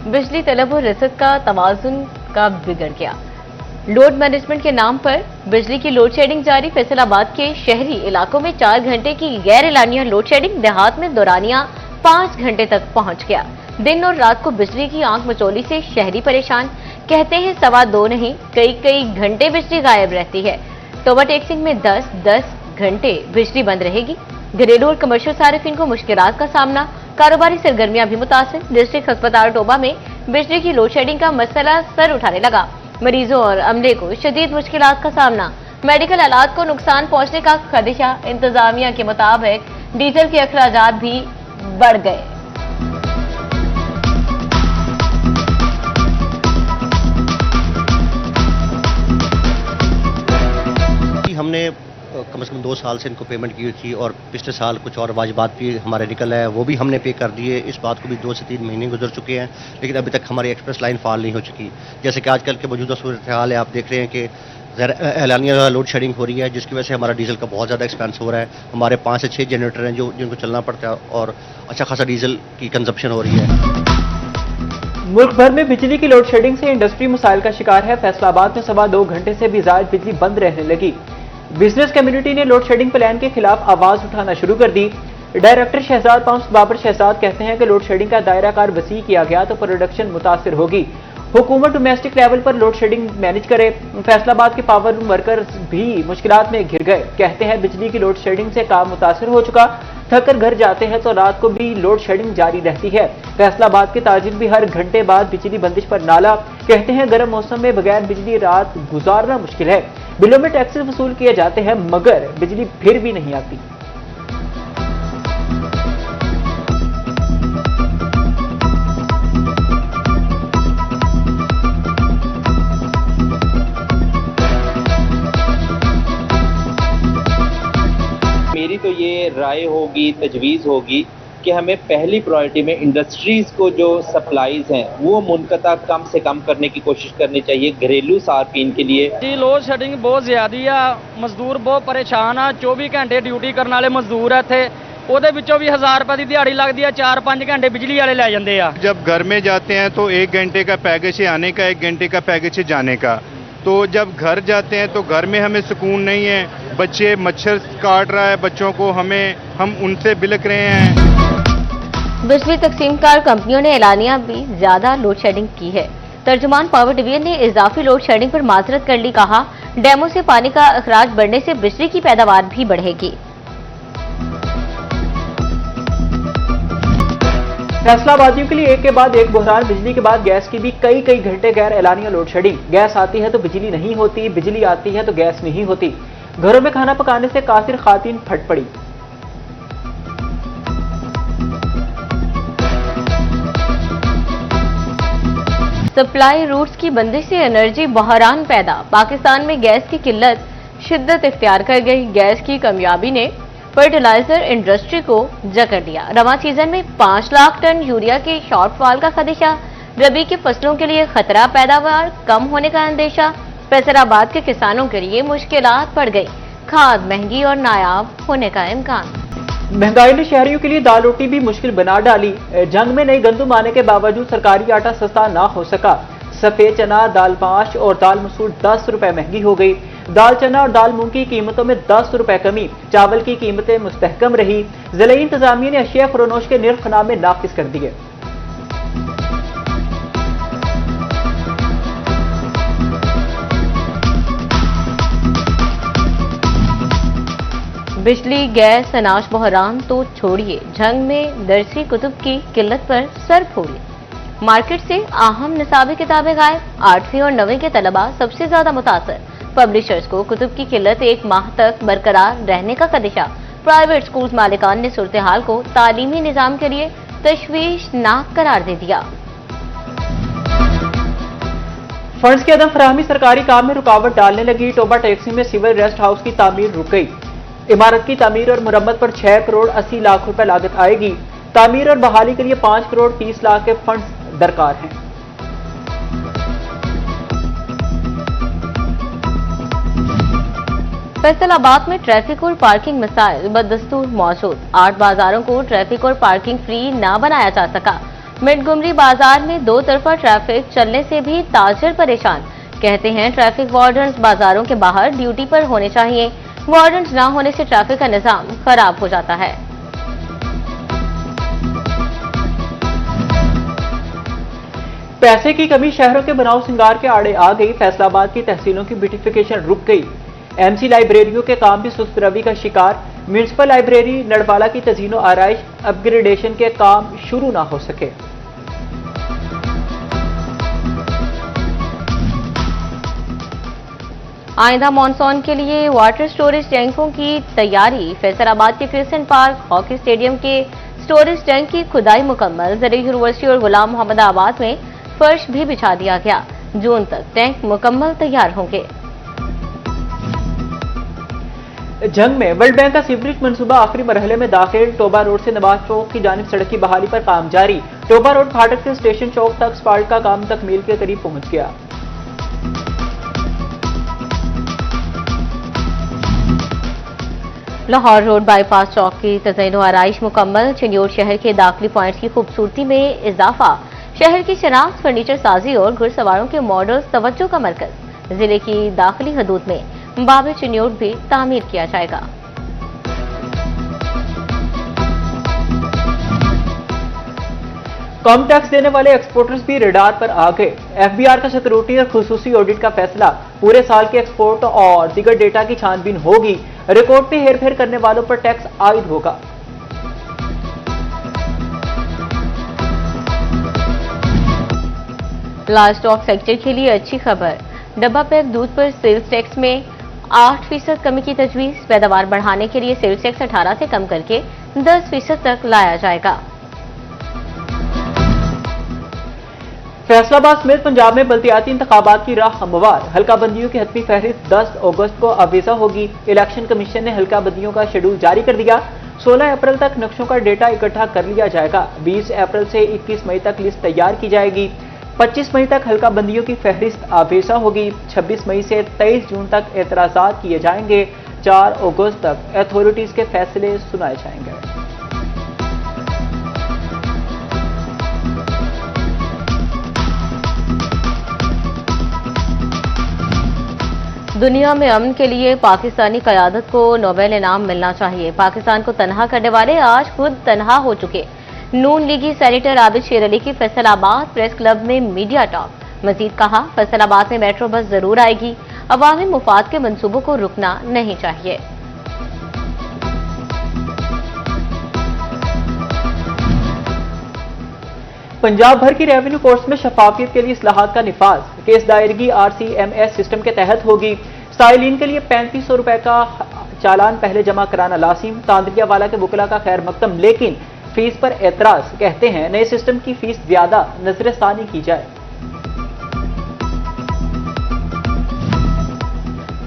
बिजली तलब और रसद का तवाजुन का बिगड़ गया। लोड मैनेजमेंट के नाम पर बिजली की लोड शेडिंग जारी। फैसलाबाद के शहरी इलाकों में 4 घंटे की गैर एलानिया लोड शेडिंग, देहात में दौरानिया 5 घंटे तक पहुंच गया। दिन और रात को बिजली की आंख मचोली से शहरी परेशान। कहते हैं 2.25 नहीं, कई घंटे बिजली गायब रहती है। तोबा टेक्सिंग में 10 घंटे बिजली बंद रहेगी। घरेलू और कमर्शियल सारिफिन को मुश्किलात का सामना, कारोबारी सरगर्मियां भी मुतासिर। डिस्ट्रिक्ट अस्पताल टोबा में बिजली की लोड शेडिंग का मसला सर उठाने लगा। मरीजों और अमले को शदीद मुश्किलात का सामना, मेडिकल आलात को नुकसान पहुंचने का खदशा। इंतजामिया के मुताबिक डीजल के अखराजात भी बढ़ गए। हमने कम से कम 2 साल से इनको पेमेंट की हुई थी और पिछले साल कुछ और वाजिबात भी हमारे निकल आए, वो भी हमने पे कर दिए। इस बात को भी 2 से 3 महीने गुजर चुके हैं, लेकिन अभी तक हमारी एक्सप्रेस लाइन फाल नहीं हो चुकी। जैसे कि आजकल के मौजूदा सूरत हाल है, आप देख रहे हैं कि एलानिया लोड शेडिंग हो रही है, जिसकी वजह से हमारा डीजल का बहुत ज़्यादा एक्सपेंस हो रहा है। हमारे 5 से 6 जनरेटर हैं जिनको चलना पड़ता है और अच्छा खासा डीजल की कंजप्शन हो रही है। मुल्क भर में बिजली की लोड शेडिंग से इंडस्ट्री मसाइल का शिकार है। फैसलाबाद में 2.25 घंटे से भी ज्यादा बिजली बंद रहने लगी। बिजनेस कम्युनिटी ने लोड शेडिंग प्लान के खिलाफ आवाज उठाना शुरू कर दी। डायरेक्टर शहजाद पंप्स बाबर शहजाद कहते हैं कि लोड शेडिंग का दायरा कार वसी किया गया तो प्रोडक्शन मुतासिर होगी। हुकूमत डोमेस्टिक लेवल पर लोड शेडिंग मैनेज करे। फैसलाबाद के पावर वर्कर्स भी मुश्किलात में घिर गए। कहते हैं बिजली की लोड शेडिंग से काम मुतासिर हो चुका, थक कर घर जाते हैं तो रात को भी लोड शेडिंग जारी रहती है। फैसलाबाद के ताजिर भी हर घंटे बाद बिजली बंदिश पर नाला। कहते हैं गर्म मौसम में बगैर बिजली रात गुजारना मुश्किल है। बिलों में टैक्सेस वसूल किए जाते हैं मगर बिजली फिर भी नहीं आती। मेरी तो ये राय होगी, तजवीज़ होगी कि हमें पहली प्रायोरिटी में इंडस्ट्रीज़ को जो सप्लाईज हैं वो मुनक़ता कम से कम करने की कोशिश करनी चाहिए घरेलू सार्फिन के लिए। जी लोड शेडिंग बहुत ज़्यादा है, मजदूर बहुत परेशान है। 24 घंटे ड्यूटी करने वाले मजदूर है थे, ਉਹਦੇ ਵਿੱਚੋਂ भी 1000 रुपए की दिहाड़ी लगती है, 4-5 घंटे बिजली वाले ले जाते हैं। जब घर में जाते हैं तो 1 घंटे का पैकेज है आने का, 1 घंटे का पैकेज है जाने का। तो जब घर जाते हैं तो घर में हमें सुकून नहीं है, बच्चे मच्छर काट रहा है बच्चों को, हम उनसे बिलक रहे हैं। बिजली तकसीमकार कंपनियों ने एलानिया भी ज्यादा लोड शेडिंग की है। तर्जुमान पावर डिवीजन ने इजाफी लोड शेडिंग पर माजरत कर ली। कहा डैमों से पानी का अखराज बढ़ने से बिजली की पैदावार भी बढ़ेगी। फैसलाबादियों के लिए एक के बाद एक बहरान। बिजली के बाद गैस की भी कई घंटे गैर एलानिया लोड शेडिंग। गैस आती है तो बिजली नहीं होती, बिजली आती है तो गैस नहीं होती। घरों में खाना पकाने से कासिर खातिन फट पड़ी। सप्लाई रूट्स की बंदिश से एनर्जी बहरान पैदा। पाकिस्तान में गैस की किल्लत शिद्दत इख्तियार कर गई। गैस की कमियाबी ने फर्टिलाइजर इंडस्ट्री को जकड़ दिया। रवा सीजन में 5 लाख टन यूरिया के शॉर्टफॉल का खदशा। रबी की फसलों के लिए खतरा, पैदावार कम होने का अंदेशा। फैसलाबाद के किसानों के लिए मुश्किलात बढ़ गई। खाद महंगी और नायाब होने का इम्कान। महंगाई ने शहरियों के लिए दाल रोटी भी मुश्किल बना डाली। जंग में नई गंदुम आने के बावजूद सरकारी आटा सस्ता ना हो सका। सफेद चना, दाल पाश और दाल मसूर 10 रुपए महंगी हो गई। दाल चना और दाल मूंग की कीमतों में 10 रुपए कमी। चावल की कीमतें मुस्तहकम रही। जिला इंतजामिया ने अशिया फरोनोश के निर्खनामे नाफिज कर दिए। बिजली, गैस, अनाज बहरान तो छोड़िए, जंग में दरसी कुतुब की किल्लत पर सर फोड़िए। मार्केट से अहम निसाबी किताबें गायब। 8वीं और 9वीं के तलबा सबसे ज्यादा मुतासर। पब्लिशर्स को कुतुब की किल्लत 1 माह तक बरकरार रहने का खदशा। प्राइवेट स्कूल मालिकान ने सूरत हाल को तालीमी निजाम के लिए तशवीशनाक करार दे दिया। फंड्स की अदम फराहमी सरकारी काम में रुकावट डालने लगी। टोबा टैक्सी में सिविल रेस्ट हाउस की तामीर रुक गई। इमारत की तामीर और मुरम्मत पर 6 करोड़ 80 लाख रुपए लागत आएगी। तामीर और बहाली के लिए 5 करोड़ 30 लाख के फंड्स दरकार हैं। फैसलाबाद में ट्रैफिक और पार्किंग मसाइल बदस्तूर मौजूद। 8 बाजारों को ट्रैफिक और पार्किंग फ्री न बनाया जा सका। मिंटगुमरी बाजार में दो तरफा ट्रैफिक चलने से भी ताजिर परेशान। कहते हैं ट्रैफिक वार्डन्स बाजारों के बाहर ड्यूटी पर होने चाहिए। वार्डन्स न होने से ट्रैफिक का निजाम खराब हो जाता है। पैसे की कमी शहरों के बनाव सिंगार के आड़े आ गई। फैसलाबाद की तहसीलों की ब्यूटिफिकेशन रुक गई। एमसी लाइब्रेरियों के काम भी सुस्त रवि का शिकार। म्यूनिसिपल लाइब्रेरी नड़वाला की तजीनो आराइश अपग्रेडेशन के काम शुरू ना हो सके। आइंदा मानसून के लिए वाटर स्टोरेज टैंकों की तैयारी। फैसलाबाद के क्रिसेंट पार्क हॉकी स्टेडियम के स्टोरेज टैंक की खुदाई मुकम्मल। ज़रिए यूनिवर्सिटी और गुलाम मोहम्मद आबाद में फर्श भी बिछा दिया गया। जून तक टैंक मुकम्मल तैयार होंगे। जंग में वर्ल्ड बैंक का सीवरेज मंसूबा आखिरी मरहले में दाखिल। टोबा रोड से नवाज चौक की जानिब सड़क की बहाली पर काम जारी। टोबा रोड फाटक से स्टेशन चौक तक स्पाल्ट का काम तकमील के करीब पहुंच गया। लाहौर रोड बाईपास चौक की तज़य्युन आराइश मुकम्मल। चिन्योट शहर के दाखिली पॉइंट्स की खूबसूरती में इजाफा। शहर की शनाख्त, फर्नीचर साजी और घुड़सवारों के मॉडल्स तवज्जो का मरकज। जिले की दाखिली हदूद में बाब चिन्योट भी तामीर किया जाएगा। कम टैक्स देने वाले एक्सपोर्टर्स भी रडार पर आ गए। एफबीआर का सिक्योरिटी और खुसूसी ऑडिट का फैसला। पूरे साल के एक्सपोर्ट और दीगर डेटा की छानबीन होगी। रिकॉर्ड पे हेरफेर करने वालों पर टैक्स आयद होगा। लाइव स्टॉक सेक्टर के लिए अच्छी खबर। डब्बा पैक दूध पर सेल्स टैक्स में 8% कमी की तजवीज। पैदावार बढ़ाने के लिए सेल्स टैक्स 18 से कम करके 10% तक लाया जाएगा। फैसलाबाद समेत पंजाब में बल्दियाती इंतखाबात की राह हमवार। हल्का बंदियों की हतमी फहरिस्त 10 अगस्त को आवेजा होगी। इलेक्शन कमीशन ने हल्का बंदियों का शेड्यूल जारी कर दिया। 16 अप्रैल तक नक्शों का डेटा इकट्ठा कर लिया जाएगा। 20 अप्रैल से 21 मई तक लिस्ट तैयार की जाएगी। 25 मई तक हल्का बंदियों की फहरिस्त आवेजा होगी। 26 मई से 23 जून तक एतराजात किए जाएंगे। 4 अगस्त तक अथॉरिटीज के फैसले सुनाए जाएंगे। दुनिया में अमन के लिए पाकिस्तानी क़यादत को नोबेल इनाम मिलना चाहिए। पाकिस्तान को तनहा करने वाले आज खुद तनहा हो चुके। नून लीगी सेनेटर आबिद शेर अली की फैसलाबाद प्रेस क्लब में मीडिया टॉक। मजीद कहा, फैसलाबाद में मेट्रो बस जरूर आएगी। अवामी मुफाद के मंसूबों को रुकना नहीं चाहिए। पंजाब भर की रेवेन्यू कोर्ट्स में शफाफियत के लिए इस्लाहात का निफाज। केस दायरगी RCMS सिस्टम के तहत होगी। साइलिन के लिए 3500 रुपए का चालान पहले जमा कराना लाजिम। तांदरिया वाला के वकला का खैर मकदम, लेकिन फीस पर एतराज। कहते हैं नए सिस्टम की फीस ज्यादा नजरसानी की जाए।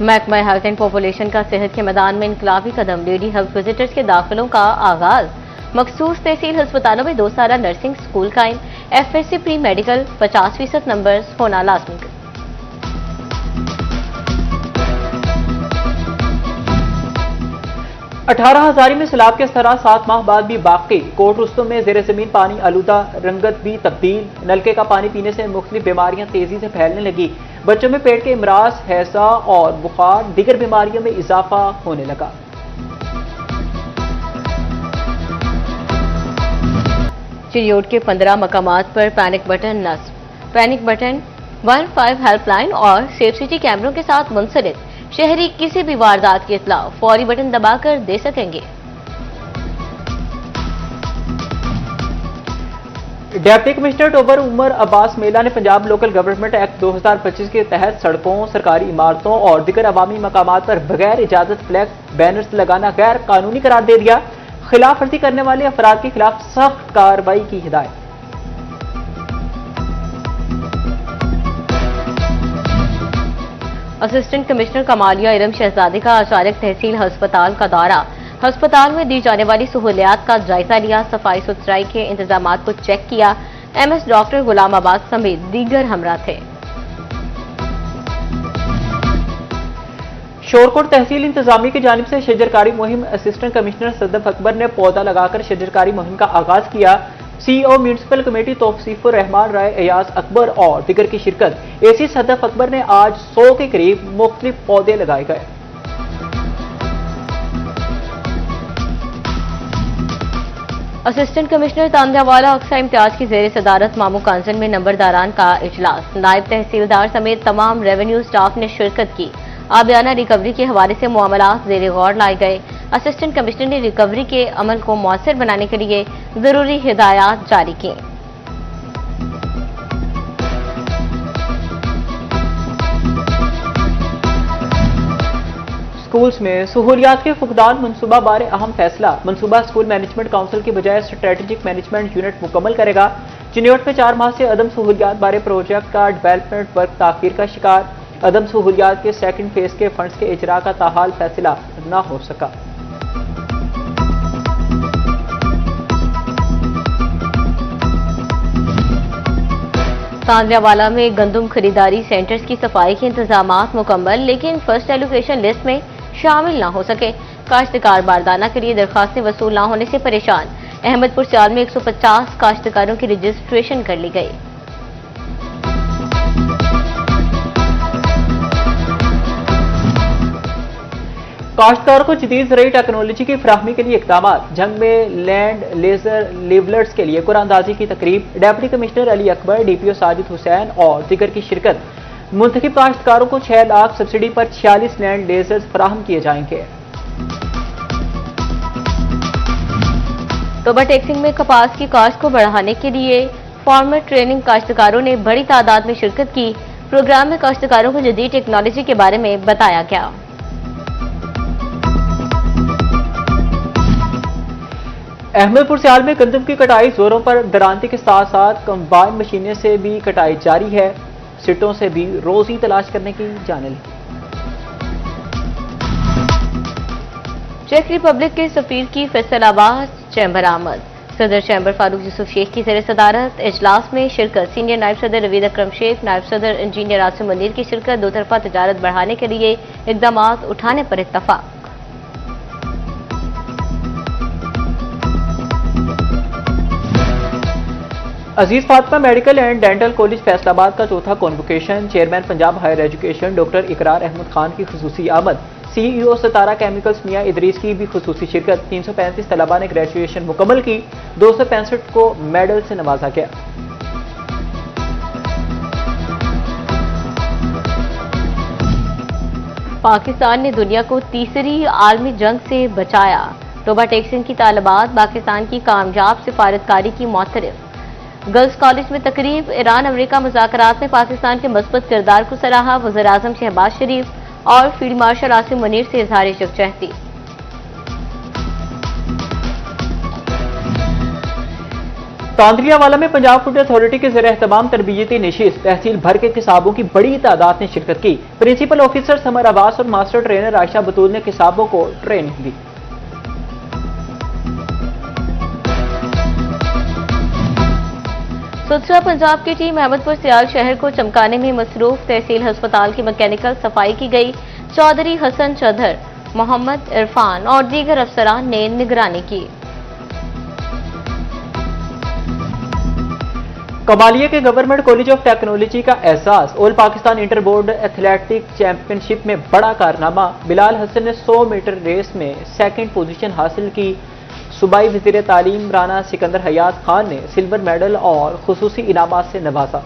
महकमा हेल्थ एंड पॉपुलेशन का सेहत के मैदान में इनकलाबी कदम। लेडी हेल्थ विजिटर्स के दाखिलों का आगाज। मखसूस तहसील अस्पतालों में 2 साला नर्सिंग स्कूल कायम। FSC प्री मेडिकल 50% नंबर्स होना लाजमी। 18,000 में सैलाब के असरा 7 माह बाद भी बाकी। कोट रुस्तम में जेर जमीन पानी आलूदा, रंगत भी तब्दील। नलके का पानी पीने से मुख्तलिफ बीमारियां तेजी से फैलने लगी। बच्चों में पेट के इमराज, हैजा और बुखार, दीगर बीमारियों में इजाफा होने लगा। चिरियोट के 15 मकामात पर पैनिक बटन नस्ब। पैनिक बटन 15 हेल्पलाइन और सेफ सिटी कैमरों के साथ मुंसलिक। शहरी किसी भी वारदात की इत्तला फौरी बटन दबाकर दे सकेंगे। डिप्टी कमिश्नर टोबर उमर अब्बास मेला ने पंजाब लोकल गवर्नमेंट एक्ट 2025 के तहत सड़कों, सरकारी इमारतों और दीगर अवामी मकामात पर बगैर इजाजत फ्लैक्स बैनर्स लगाना गैर कानूनी करार दे दिया। खिलाफ वर्जी करने वाले अफराद के खिलाफ सख्त कार्रवाई की हिदायत। असिस्टेंट कमिश्नर कमालिया इरम शहजादी का आचार्य तहसील अस्पताल का दौरा। अस्पताल में दी जाने वाली सहूलियात का जायजा लिया। सफाई सुथराई के इंतजाम को चेक किया। MS डॉक्टर गुलाम आबाद समेत दीगर हमरा थे। शोरकोट तहसील इंतजामी की जानिब से शजरकारी मुहिम। असिस्टेंट कमिश्नर सदफ अकबर ने पौधा लगाकर शजरकारी मुहिम का आगाज किया। CEO म्यूनिसिपल कमेटी तौसीफुर रहमान राय, एयाज अकबर और दिगर की शिरकत। एसी सदफ अकबर ने आज 100 के करीब मुख्तलिफ पौधे लगाए गए। असिस्टेंट कमिश्नर तांदियावाला अक्सा इम्तियाज की जेर सदारत मामू कांजन में नंबरदारान का इजलास। नायब तहसीलदार समेत तमाम रेवेन्यू स्टाफ ने शिरकत की। आबियाना रिकवरी के हवाले से मामलात जेर गौर लाए गए। असिस्टेंट कमिश्नर ने रिकवरी के अमल को मौसर बनाने के लिए जरूरी हिदायत जारी की। स्कूल्स में सहूलियात के फुकदान मनसूबा बारे अहम फैसला। मनसूबा स्कूल मैनेजमेंट काउंसिल की बजाय स्ट्रेटेजिक मैनेजमेंट यूनिट मुकम्मल करेगा। चिन्योट में 4 माह से अदम सहूलियात बारे प्रोजेक्ट का डेवलपमेंट वर्क ताखीर का शिकार। अदम सहूलियात के सेकंड फेज के फंड्स के इजरा का ताहाल फैसला न हो सका। तांदियावाला में गंदम खरीदारी सेंटर्स की सफाई के इंतजामात मुकम्मल, लेकिन फर्स्ट एलोकेशन लिस्ट में शामिल न हो सके। काश्तकार बारदाना के लिए दरखास्तें वसूल न होने से परेशान। अहमदपुर सियाल में 150 काश्तकारों की रजिस्ट्रेशन कर ली गई। काश्तकारों को जदीद ज़रूरी टेक्नोलॉजी की फराहमी के लिए इकदाम। जंग में लैंड लेजर लेवलर्स के लिए कुरानदाजी की तकरीब। Deputy commissioner Ali Akbar, DPO Sajid Hussain और दिगर की शिरकत। मुंतखब काश्तकारों को 6 लाख सब्सिडी पर 46 लैंड लेजर्स फराहम किए जाएंगे। तोबा टेक्सिंग में कपास की काश्त को बढ़ाने के लिए फार्मर ट्रेनिंग काश्तकारों ने बड़ी तादाद में शिरकत की। प्रोग्राम में काश्तकारों को जदीद टेक्नोलॉजी के बारे में बताया गया। अहमदपुर सियाल में गंदम की कटाई जोरों पर। दरांती के साथ साथ कंबाइन मशीनें से भी कटाई जारी है। सिटों से भी रोजी तलाश करने की जानिब। चेक रिपब्लिक के सफीर की फैसलाबाद चैम्बर आमद। सदर चैम्बर फारूक यूसुफ शेख की जेर सदारत इजलास में शिरकत। सीनियर नायब सदर रवीद अकरम शेख, नायब सदर इंजीनियर आसिम मुनीर की शिरकत। दो तरफा तजारत बढ़ाने के लिए इकदाम उठाने पर इत्तफाक। Aziz Fatima medical and dental college Faisalabad का चौथा convocation. Chairman Punjab higher education doctor Iqrar Ahmad Khan की खुसूसी आमद। CEO सितारा केमिकल्स मियां इदरीस की भी खुसूसी शिरकत। 335 तलबा ने ग्रेजुएशन मुकम्मल की। 265 को मेडल से नवाजा गया। पाकिस्तान ने दुनिया को तीसरी आलमी जंग से बचाया। तोबा टेक्सिंग की तालिबात पाकिस्तान की कामयाब सिफारतकारी की मौतरफ। गर्ल्स कॉलेज में तकरीब। ईरान अमेरिका मुज़ाकरात में पाकिस्तान के मस्बत किरदार को सराहा। वज़ीर आज़म शहबाज शरीफ और फील्ड मार्शल आसिम मुनीर से इज़हार यकजहती। तांदियावाला में पंजाब फूड अथॉरिटी के ज़रिए एहतमाम तरबियती नशिस्त। तहसील भर के किसाबों की बड़ी तादाद ने शिरकत की। प्रिंसिपल ऑफिसर समर अब्बास और मास्टर ट्रेनर आयशा बतूल ने किसाबों को ट्रेनिंग दी। सुथरा पंजाब की टीम अहमदपुर सियाल शहर को चमकाने में मसरूफ। तहसील अस्पताल की मैकेनिकल सफाई की गई। चौधरी हसन चौधर, मोहम्मद इरफान और दीगर अफसरान ने निगरानी की। कमालिया के गवर्नमेंट कॉलेज ऑफ टेक्नोलॉजी का एहसास। All Pakistan inter board athletic championship में बड़ा कारनामा। बिलाल हसन ने 100 मीटर रेस में सेकंड पोजीशन हासिल की। सूबाई वज़ीर तालीम राना सिकंदर हयात खान ने सिल्वर मेडल और खुसूसी इनामात से नवाजा।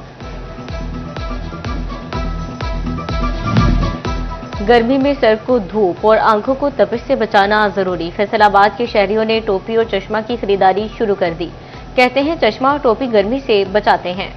गर्मी में सर को धूप और आंखों को तपिश से बचाना जरूरी। फैसलाबाद के शहरियों ने टोपी और चश्मा की खरीदारी शुरू कर दी। कहते हैं चश्मा और टोपी गर्मी से बचाते हैं।